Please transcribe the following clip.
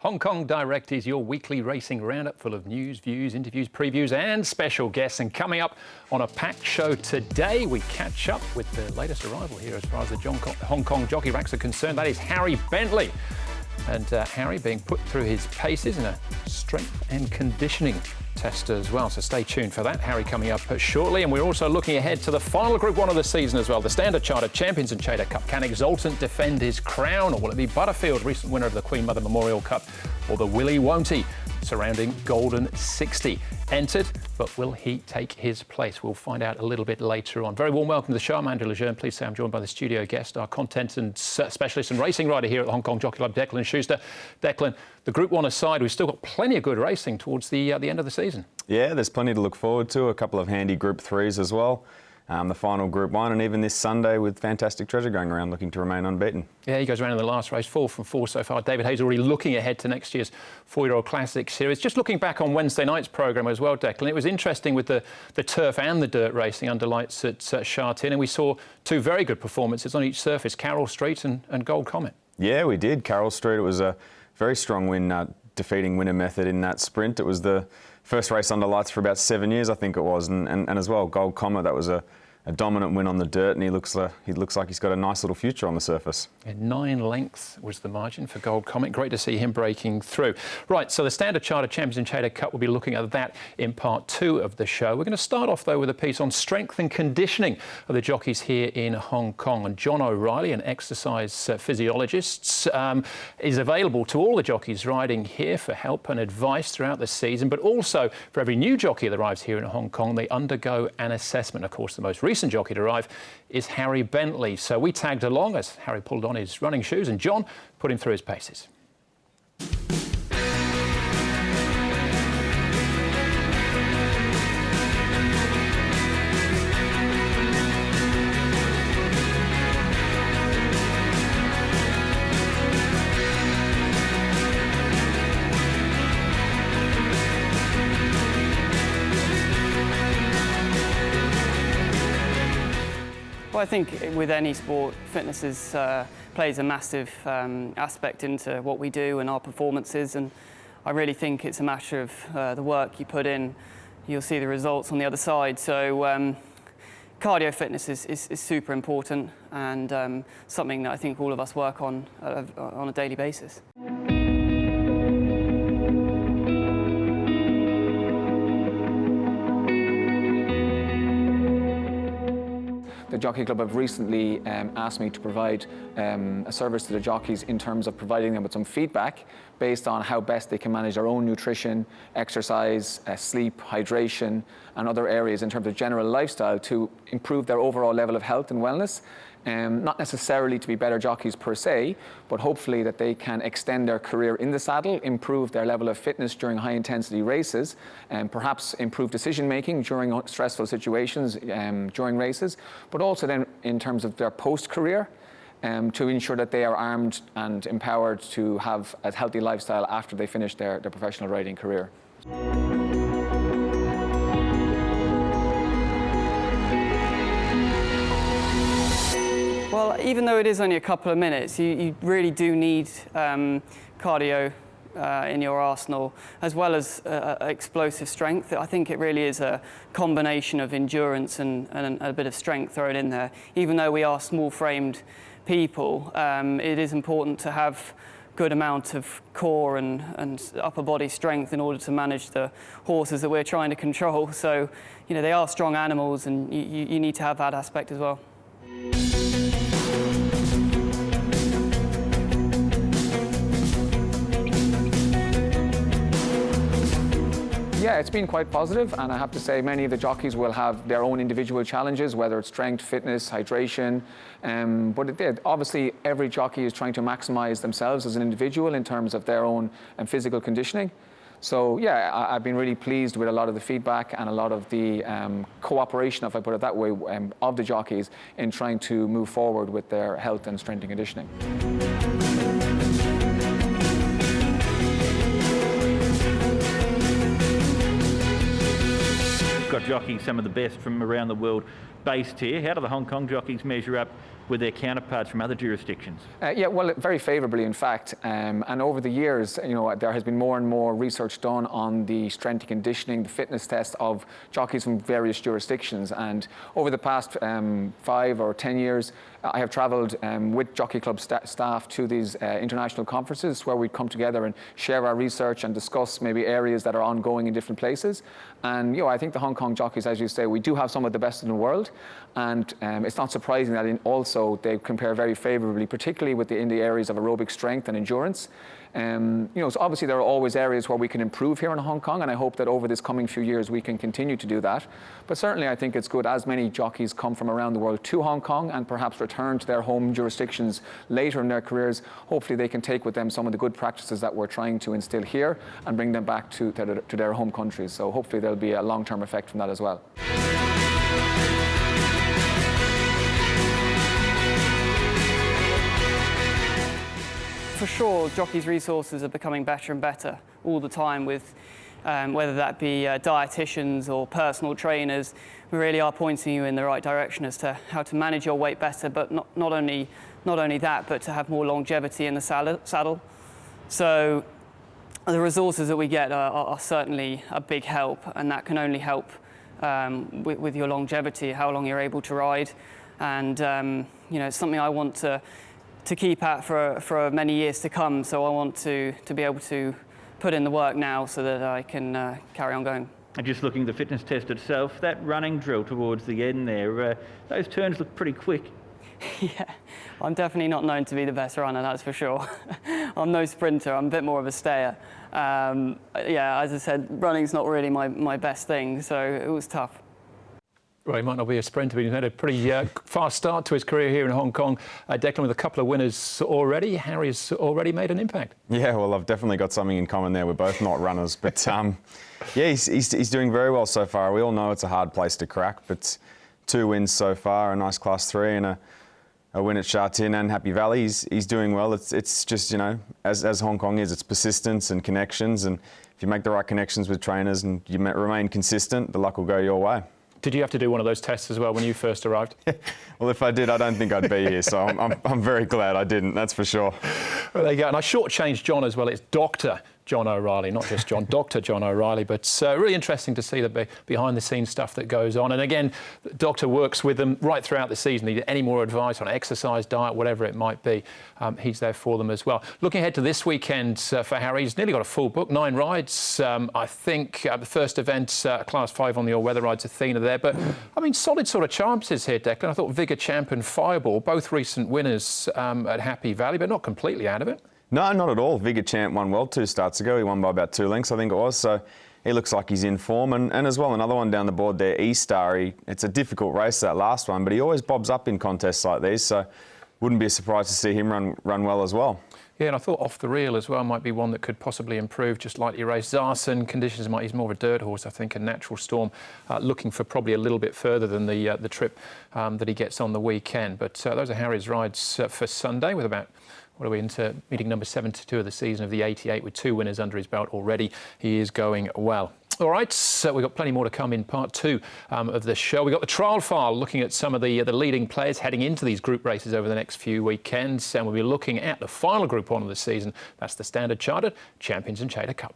Hong Kong Direct is your weekly racing roundup full of news, views, interviews, previews and special guests. And coming up on a packed show today, we catch up with the latest arrival here as far as the Hong Kong jockey ranks are concerned. That is Harry Bentley. And Harry being put through his paces in a strength and conditioning test as well. So stay tuned for that. Harry coming up shortly. And we're also looking ahead to the final Group 1 of the season as well. The Standard Chartered Champions and Chater Cup. Can Exultant defend his crown, or will it be Butterfield, recent winner of the Queen Mother Memorial Cup, or the Willie Won't-he surrounding Golden 60? Entered, but will he take his place? We'll find out a little bit later on. Very warm welcome to the show. I'm Andrew Jeune. Please say I'm joined by the studio guest, our content and specialist and racing rider here at the Hong Kong Jockey Club, Declan Schuster. Declan, the Group 1 aside, we've still got plenty of good racing towards the end of the season. Yeah, there's plenty to look forward to. A couple of handy Group 3s as well. The final Group 1, and even this Sunday with Fantastic Treasure going around looking to remain unbeaten. Yeah, he goes around in the last race, 4 from 4 so far. David Hayes already looking ahead to next year's 4-year-old Classic Series. Just looking back on Wednesday night's programme as well, Declan, it was interesting with the turf and the dirt racing under lights at Sha Tin, and we saw two very good performances on each surface, Carroll Street and Gold Comet. Yeah, we did. Carroll Street, it was a very strong win, defeating Winner Method in that sprint. It was the first race under lights for about 7 years, I think it was, and as well, Gold Comet, that was a dominant win on the dirt, and he looks like he's got a nice little future on the surface. And 9 lengths was the margin for Gold Comet. Great to see him breaking through. Right, so the Standard Chartered Champions and Chater Cup, we'll be looking at that in part 2 of the show. We're going to start off, though, with a piece on strength and conditioning of the jockeys here in Hong Kong. And John O'Reilly, an exercise physiologist, is available to all the jockeys riding here for help and advice throughout the season. But also, for every new jockey that arrives here in Hong Kong, they undergo an assessment. Of course, the most recent jockey to arrive is Harry Bentley. So we tagged along as Harry pulled on his running shoes and John put him through his paces. Well, I think with any sport, fitness plays a massive aspect into what we do and our performances, and I really think it's a matter of the work you put in. You'll see the results on the other side. So cardio fitness is super important, and something that I think all of us work on a daily basis. The Jockey Club have recently asked me to provide a service to the jockeys in terms of providing them with some feedback based on how best they can manage their own nutrition, exercise, sleep, hydration, and other areas in terms of general lifestyle to improve their overall level of health and wellness. Not necessarily to be better jockeys per se, but hopefully that they can extend their career in the saddle, improve their level of fitness during high-intensity races, and perhaps improve decision-making during stressful situations during races, but also then in terms of their post-career, to ensure that they are armed and empowered to have a healthy lifestyle after they finish their professional riding career. Well, even though it is only a couple of minutes, you really do need cardio in your arsenal, as well as explosive strength. I think it really is a combination of endurance and a bit of strength thrown in there. Even though we are small-framed people, it is important to have good amount of core and upper body strength in order to manage the horses that we're trying to control. So, you know, they are strong animals, and you need to have that aspect as well. Yeah, it's been quite positive, and I have to say many of the jockeys will have their own individual challenges, whether it's strength, fitness, hydration, but obviously every jockey is trying to maximise themselves as an individual in terms of their own physical conditioning. So yeah, I've been really pleased with a lot of the feedback and a lot of the cooperation, if I put it that way, of the jockeys in trying to move forward with their health and strength and conditioning. got jockeying some of the best from around the world based here. How do the Hong Kong jockeys measure up with their counterparts from other jurisdictions? Yeah, well, very favourably, in fact. And over the years, there has been more and more research done on the strength and conditioning, the fitness test of jockeys from various jurisdictions. And over the past 5 or 10 years, I have travelled with Jockey Club staff to these international conferences where we come together and share our research and discuss maybe areas that are ongoing in different places. And I think the Hong Kong jockeys, as you say, we do have some of the best in the world. And it's not surprising that also they compare very favourably, particularly in the areas of aerobic strength and endurance. So obviously there are always areas where we can improve here in Hong Kong, and I hope that over this coming few years we can continue to do that. But certainly I think it's good as many jockeys come from around the world to Hong Kong and perhaps return to their home jurisdictions later in their careers. Hopefully they can take with them some of the good practices that we're trying to instill here and bring them back to their home countries. So hopefully there'll be a long-term effect from that as well. For sure, jockeys' resources are becoming better and better all the time with whether that be dietitians or personal trainers. We really are pointing you in the right direction as to how to manage your weight better, but not only that, but to have more longevity in the saddle. So the resources that we get are certainly a big help, and that can only help with your longevity, how long you're able to ride. And it's something I want to keep at for many years to come. So I want to be able to put in the work now so that I can carry on going. And just looking at the fitness test itself, that running drill towards the end there, those turns look pretty quick. Yeah, I'm definitely not known to be the best runner, that's for sure. I'm no sprinter, I'm a bit more of a stayer. Yeah, as I said, running's not really my best thing, so it was tough. Well, he might not be a sprinter, but he's had a pretty fast start to his career here in Hong Kong. Declan, with a couple of winners already. Harry's already made an impact. Yeah, well, I've definitely got something in common there. We're both not runners, but yeah, he's doing very well so far. We all know it's a hard place to crack, but 2 wins so far, a nice Class 3 and a win at Sha Tin and Happy Valley. He's doing well. It's just, as Hong Kong is, it's persistence and connections, and if you make the right connections with trainers and you remain consistent, the luck will go your way. Did you have to do one of those tests as well when you first arrived? Well, if I did, I don't think I'd be here, so I'm very glad I didn't, that's for sure. Well, there you go. And I shortchanged John as well. It's Dr. John O'Reilly, not just John, Dr. John O'Reilly. But really interesting to see the behind-the-scenes stuff that goes on. And again, the doctor works with them right throughout the season. Need any more advice on exercise, diet, whatever it might be, he's there for them as well. Looking ahead to this weekend for Harry, he's nearly got a full book, 9 rides. I think the first event, Class 5 on the all-weather rides, Athena there. But, I mean, solid sort of chances here, Declan. I thought VIGOR, Champ and Fireball, both recent winners at Happy Valley, but not completely out of it. No, not at all. VIGOR Champ won well 2 starts ago. He won by about 2 lengths, I think it was. So he looks like he's in form. And as well, another one down the board there, E-Star. It's a difficult race, that last one, but he always bobs up in contests like these. So wouldn't be surprised to see him run well as well. Yeah, and I thought Off the Reel as well might be one that could possibly improve, just lightly raced. CZARSON, conditions he's more of a dirt horse, I think, a natural storm, looking for probably a little bit further than the trip that he gets on the weekend. But those are Harry's rides for Sunday, with about, what are we into, meeting number 72 of the season of the 88 with 2 winners under his belt already. He is going well. All right, so we've got plenty more to come in part 2 of the show. We've got the trial file looking at some of the leading players heading into these group races over the next few weekends. And we'll be looking at the final Group 1 of the season. That's the Standard Chartered Champions and Chater Cup.